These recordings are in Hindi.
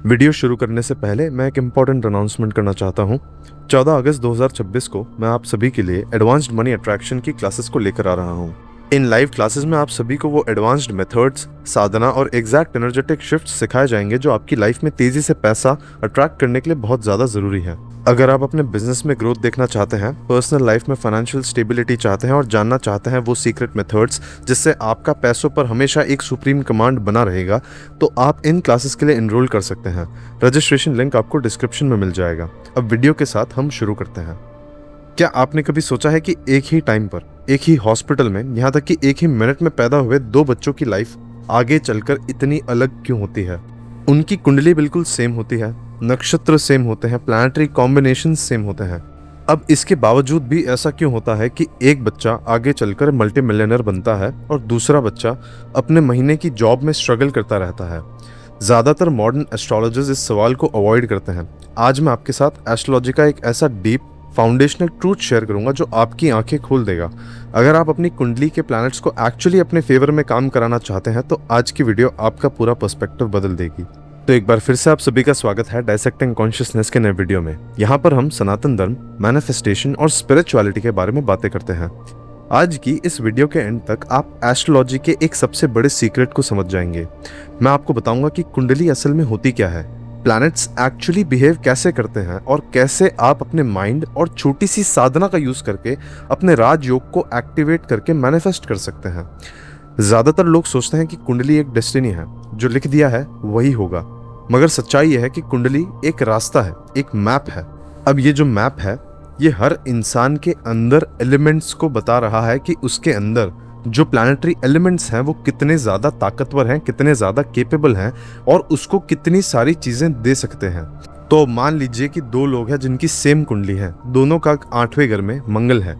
वीडियो शुरू करने से पहले मैं एक इम्पॉर्टेंट अनाउंसमेंट करना चाहता हूँ। 14 अगस्त 2026 को मैं आप सभी के लिए एडवांस्ड मनी अट्रैक्शन की क्लासेस को लेकर आ रहा हूँ। इन लाइव क्लासेस में आप सभी को वो एडवांस्ड मेथड्स, साधना और एग्जैक्ट एनर्जेटिक शिफ्ट सिखाए जाएंगे जो आपकी लाइफ में तेजी से पैसा अट्रैक्ट करने के लिए बहुत ज़्यादा ज़रूरी है। अगर आप अपने बिजनेस में ग्रोथ देखना चाहते हैं, पर्सनल लाइफ में फाइनेंशियल स्टेबिलिटी चाहते हैं और जानना चाहते हैं वो सीक्रेट मेथड्स जिससे आपका पैसों पर हमेशा एक सुप्रीम कमांड बना रहेगा, तो आप इन क्लासेस के लिए एनरोल कर सकते हैं। रजिस्ट्रेशन लिंक आपको डिस्क्रिप्शन में मिल जाएगा। अब वीडियो के साथ हम शुरू करते हैं। क्या आपने कभी सोचा है कि एक ही टाइम पर, एक ही हॉस्पिटल में, यहाँ तक कि एक ही मिनट में पैदा हुए दो बच्चों की लाइफ आगे चलकर इतनी अलग क्यों होती है? उनकी कुंडली बिल्कुल सेम होती है, नक्षत्र सेम होते हैं, प्लैनेटरी कॉम्बिनेशन सेम होते हैं। अब इसके बावजूद भी ऐसा क्यों होता है कि एक बच्चा आगे चलकर मल्टी मिलियनर बनता है और दूसरा बच्चा अपने महीने की जॉब में स्ट्रगल करता रहता है? ज़्यादातर मॉडर्न एस्ट्रोलॉजर्स इस सवाल को अवॉइड करते हैं। आज मैं आपके साथ एस्ट्रोलॉजी का एक ऐसा डीप फाउंडेशनल ट्रूथ शेयर करूंगा जो आपकी आंखें खोल देगा। अगर आप अपनी कुंडली के प्लैनेट्स को एक्चुअली अपने फेवर में काम कराना चाहते हैं तो आज की वीडियो आपका पूरा पर्सपेक्टिव बदल देगी। तो एक बार फिर से आप सभी का स्वागत है डायसेक्टिंग कॉन्शियसनेस के नए वीडियो में। यहाँ पर हम सनातन धर्म, मैनिफेस्टेशन और स्पिरिचुअलिटी के बारे में बातें करते हैं। आज की इस वीडियो के एंड तक आप एस्ट्रोलॉजी के एक सबसे बड़े सीक्रेट को समझ जाएंगे। मैं आपको बताऊंगा कि कुंडली असल में होती क्या है, प्लैनेट्स एक्चुअली बिहेव कैसे करते हैं और कैसे आप अपने माइंड और छोटी सी साधना का यूज करके अपने राजयोग को एक्टिवेट करके मैनिफेस्ट कर सकते हैं। ज्यादातर लोग सोचते हैं कि कुंडली एक डेस्टिनी है, जो लिख दिया है वही होगा, मगर सच्चाई यह है कि कुंडली एक रास्ता है, एक मैप है। अब ये जो मैप है ये हर इंसान के अंदर एलिमेंट्स को बता रहा है कि उसके अंदर जो प्लैनेटरी एलिमेंट्स हैं वो कितने ज़्यादा ताकतवर हैं, कितने ज़्यादा केपेबल हैं और उसको कितनी सारी चीज़ें दे सकते हैं। तो मान लीजिए कि दो लोग हैं जिनकी सेम कुंडली है, दोनों का 8वें घर में मंगल है।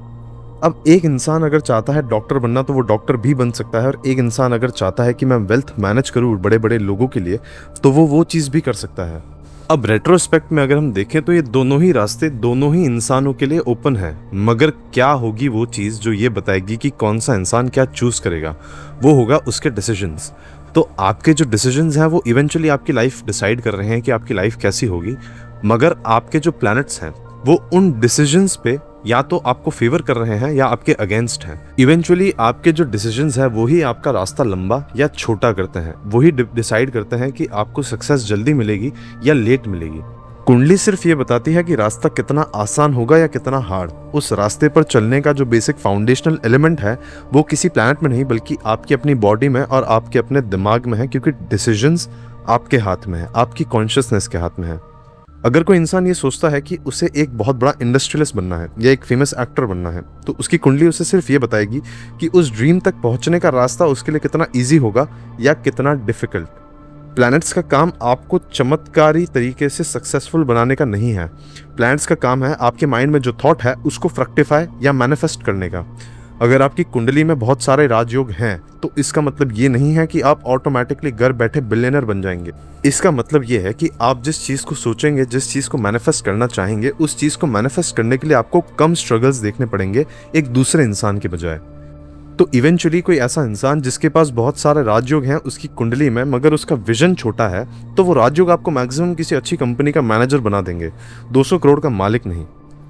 अब एक इंसान अगर चाहता है डॉक्टर बनना तो वो डॉक्टर भी बन सकता है, और एक इंसान अगर चाहता है कि मैं वेल्थ मैनेज करूँ बड़े बड़े लोगों के लिए तो वो चीज़ भी कर सकता है। अब रेट्रोस्पेक्ट में अगर हम देखें तो ये दोनों ही रास्ते दोनों ही इंसानों के लिए ओपन है, मगर क्या होगी वो चीज़ जो ये बताएगी कि कौन सा इंसान क्या चूज़ करेगा? वो होगा उसके डिसीजंस। तो आपके जो डिसीजंस हैं वो इवेंचुअली आपकी लाइफ डिसाइड कर रहे हैं कि आपकी लाइफ कैसी होगी, मगर आपके जो प्लैनेट्स हैं वो उन डिसीजंस पे या तो आपको फेवर कर रहे हैं या आपके अगेंस्ट हैं। इवेंचुअली आपके जो डिसीजंस हैं वही आपका रास्ता लंबा या छोटा करते हैं, वही डिसाइड करते हैं कि आपको सक्सेस जल्दी मिलेगी या लेट मिलेगी। कुंडली सिर्फ ये बताती है कि रास्ता कितना आसान होगा या कितना हार्ड। उस रास्ते पर चलने का जो बेसिक फाउंडेशनल एलिमेंट है वो किसी प्लैनेट में नहीं बल्कि आपकी अपनी बॉडी में और आपके अपने दिमाग में है, क्योंकि डिसीजंस आपके हाथ में है, आपकी कॉन्शियसनेस के हाथ में है। अगर कोई इंसान ये सोचता है कि उसे एक बहुत बड़ा इंडस्ट्रियलिस्ट बनना है या एक फेमस एक्टर बनना है तो उसकी कुंडली उसे सिर्फ ये बताएगी कि उस ड्रीम तक पहुंचने का रास्ता उसके लिए कितना इजी होगा या कितना डिफिकल्ट। प्लैनेट्स का काम आपको चमत्कारी तरीके से सक्सेसफुल बनाने का नहीं है। प्लैनेट्स का काम है आपके माइंड में जो थॉट है उसको फ्रक्टिफाई या मैनिफेस्ट करने का। अगर आपकी कुंडली में बहुत सारे राजयोग हैं तो इसका मतलब ये नहीं है कि आप ऑटोमेटिकली घर बैठे बिलियनर बन जाएंगे। इसका मतलब ये है कि आप जिस चीज़ को सोचेंगे, जिस चीज़ को मैनिफेस्ट करना चाहेंगे, उस चीज़ को मैनिफेस्ट करने के लिए आपको कम स्ट्रगल्स देखने पड़ेंगे एक दूसरे इंसान के बजाय। तो इवेंचुअली कोई ऐसा इंसान जिसके पास बहुत सारे राजयोग हैं उसकी कुंडली में, मगर उसका विजन छोटा है, तो वो राजयोग आपको मैक्सिमम किसी अच्छी कंपनी का मैनेजर बना देंगे, 200 करोड़ का मालिक नहीं।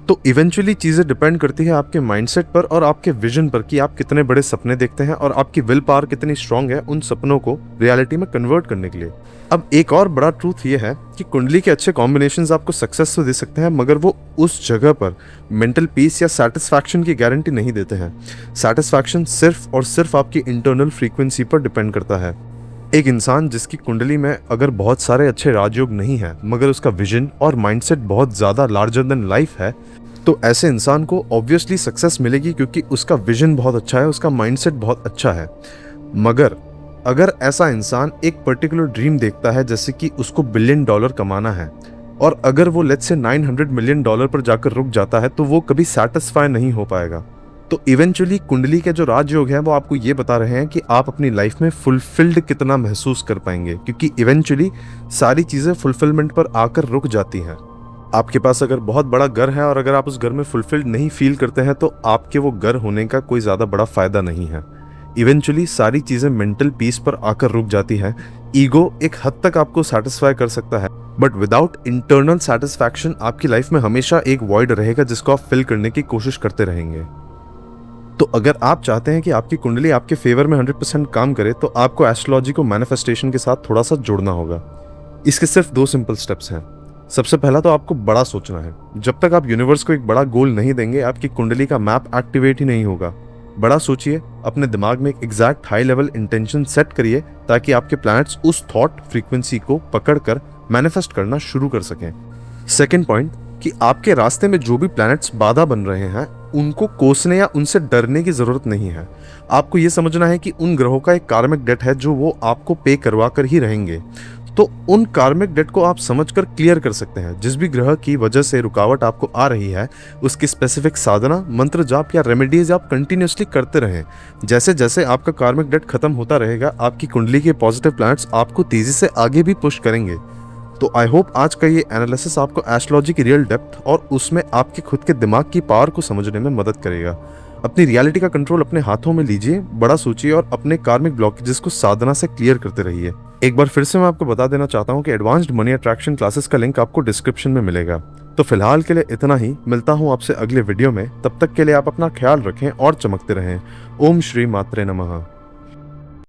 तो इवेंचुअली चीज़ें डिपेंड करती है आपके माइंडसेट पर और आपके विजन पर कि आप कितने बड़े सपने देखते हैं और आपकी विल पावर कितनी स्ट्रांग है उन सपनों को रियलिटी में कन्वर्ट करने के लिए। अब एक और बड़ा ट्रूथ ये है कि कुंडली के अच्छे कॉम्बिनेशंस आपको सक्सेस तो दे सकते हैं, मगर वो उस जगह पर मेंटल पीस या सेटिस्फैक्शन की गारंटी नहीं देते हैं। सेटिस्फैक्शन सिर्फ और सिर्फ आपकी इंटरनल फ्रीक्वेंसी पर डिपेंड करता है। एक इंसान जिसकी कुंडली में अगर बहुत सारे अच्छे राजयोग नहीं है मगर उसका विजन और माइंडसेट बहुत ज़्यादा लार्जर देन लाइफ है, तो ऐसे इंसान को ऑब्वियसली सक्सेस मिलेगी, क्योंकि उसका विजन बहुत अच्छा है, उसका माइंडसेट बहुत अच्छा है। मगर अगर ऐसा इंसान एक पर्टिकुलर ड्रीम देखता है, जैसे कि उसको $1 बिलियन कमाना है, और अगर वो लेट्स से $900 मिलियन पर जाकर रुक जाता है तो वो कभी सेटिस्फाई नहीं हो पाएगा। तो इवेंचुअली कुंडली के जो राजयोग हैं वो आपको ये बता रहे हैं कि आप अपनी लाइफ में फुलफिल्ड कितना महसूस कर पाएंगे, क्योंकि इवेंचुअली सारी चीज़ें फुलफिलमेंट पर आकर रुक जाती हैं। आपके पास अगर बहुत बड़ा घर है और अगर आप उस घर में फुलफिल्ड नहीं फील करते हैं तो आपके वो घर होने का कोई ज़्यादा बड़ा फ़ायदा नहीं है। इवेंचुअली सारी चीज़ें मेंटल पीस पर आकर रुक जाती हैं, ईगो एक हद तक आपको सेटिस्फाई कर सकता है, बट विदाउट इंटरनल सेटिस्फैक्शन आपकी लाइफ में हमेशा एक वॉइड रहेगा जिसको आप फिल करने की कोशिश करते रहेंगे। तो अगर आप चाहते हैं कि आपकी कुंडली आपके फेवर में 100% काम करे, तो आपको एस्ट्रोलॉजी को मैनिफेस्टेशन के साथ थोड़ा सा जोड़ना होगा। इसके सिर्फ 2 सिंपल स्टेप्स हैं। सबसे पहला तो आपको बड़ा सोचना है। जब तक आप यूनिवर्स को एक बड़ा गोल नहीं देंगे, आपकी कुंडली का मैप एक्टिवेट ही नहीं होगा। बड़ा सोचिए, अपने दिमाग में एक exact high level intention set करिए ताकि आपके प्लैनेट्स उस थॉट फ्रीक्वेंसी को पकड़कर मैनिफेस्ट करना शुरू कर सकें। सेकेंड पॉइंट, कि आपके रास्ते में जो भी प्लैनेट्स बाधा बन रहे हैं उनको कोसने या उनसे डरने की जरूरत नहीं है। आपको यह समझना है कि उन ग्रहों का एक कार्मिक डेट है जो वो आपको पे करवा कर ही रहेंगे। तो उन कार्मिक डेट को आप समझकर क्लियर कर सकते हैं। जिस भी ग्रह की वजह से रुकावट आपको आ रही है, उसकी स्पेसिफिक साधना, मंत्र जाप या रेमेडीज आप कंटिन्यूसली करते रहें। जैसे जैसे आपका कार्मिक डेट खत्म होता रहेगा, आपकी कुंडली के पॉजिटिव प्लैनेट्स आपको तेजी से आगे भी पुश करेंगे। तो आई होप आज का ये एनालिसिस आपको एस्ट्रोलॉजी की रियल डेप्थ और उसमें आपके खुद के दिमाग की पावर को समझने में मदद करेगा। अपनी रियलिटी का कंट्रोल अपने हाथों में लीजिए, बड़ा सोचिए और अपने कार्मिक ब्लॉकेजेस को साधना से क्लियर करते रहिए। एक बार फिर से मैं आपको बता देना चाहता हूँ कि एडवांस्ड मनी अट्रैक्शन क्लासेस का लिंक आपको डिस्क्रिप्शन में मिलेगा। तो फिलहाल के लिए इतना ही, मिलता हूँ आपसे अगले वीडियो में। तब तक के लिए आप अपना ख्याल रखें और चमकते रहें। ओम श्री मात्रे नमः।